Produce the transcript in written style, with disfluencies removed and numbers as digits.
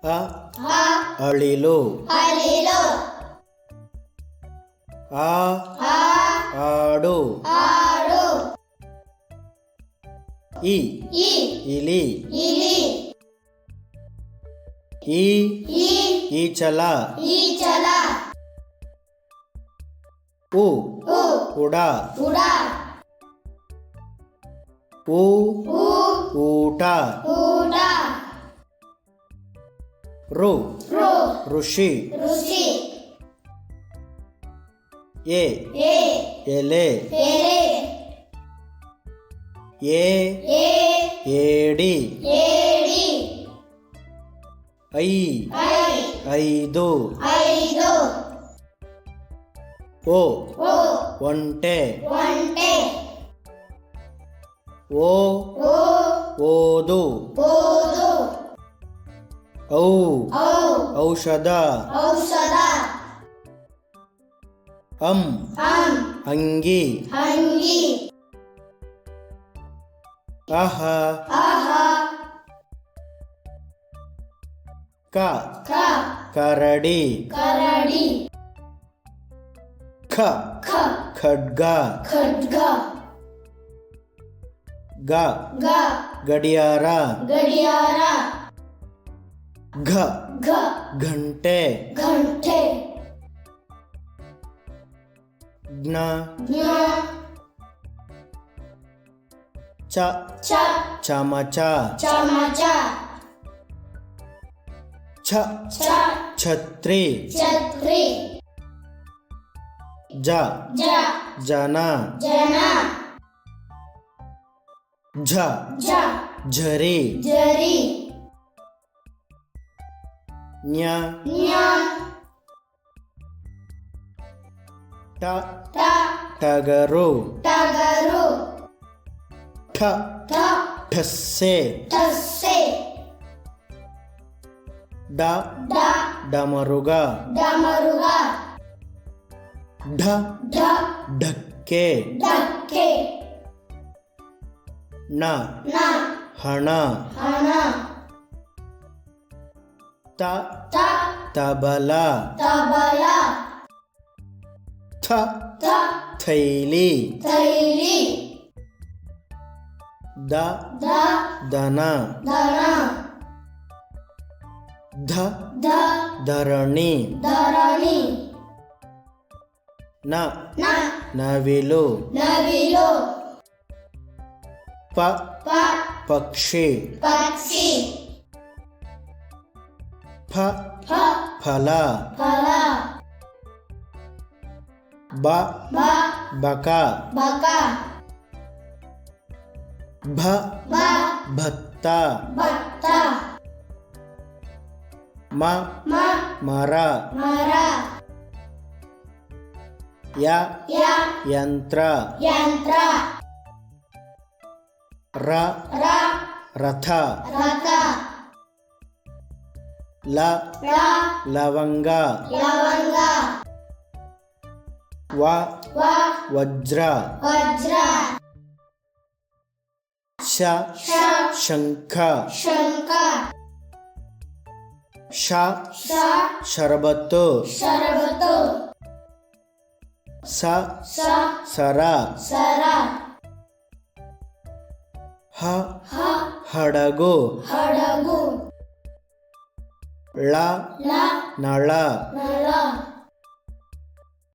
ಅ ಅಳಿಲು ಆ ಆಡು ಇ ಇಲಿ ಈ ಈಚಲ ಉ ಉಡ ಊ ಊಟ ಋ ಋಷಿ ಎ ಎಲೆ ಏ ಏಡಿ ಐ ಐದು ಓ ಒಂಟೆ ಓ ಓದು ಔ ಔಷಧ ಅಂಗಿ ಅಹ ಕ ಕರಡಿ ಖ ಖಡ್ಗ ಗ ಗಡಿಯಾರ ಘ ಘಂಟೆ ಜ್ಞ ಚ ಚಮಚ ಛ ಛತ್ರಿ ಜ ಜನ ಝ ಝರಿ ನ್ಯ ಟ ಟಗರು ಠ ಠಸ್ಸೆ ಡ ಡಮರುಗ ಢ ಢಕ್ಕೆ ಣ ಹಣ ತ ತಬಲ ಥ ಥೈಲಿ ದ ದನ ಧ ಧರಣಿ ನ ನವಿಲು ಪ ಪಕ್ಷಿ ಫ ಫಲ ಬ ಬಕ ಭ ಭತ್ತ ಮ ಮರ ಯ ಯಂತ್ರ ರ ರಥ ಲ ಲವಂಗ ವ ವಜ್ರ ಶ ಶಂಖ ಶ ಶರಬತ್ತು ಸ ಸರ ಹ ಹಡಗು ಳ ನಳ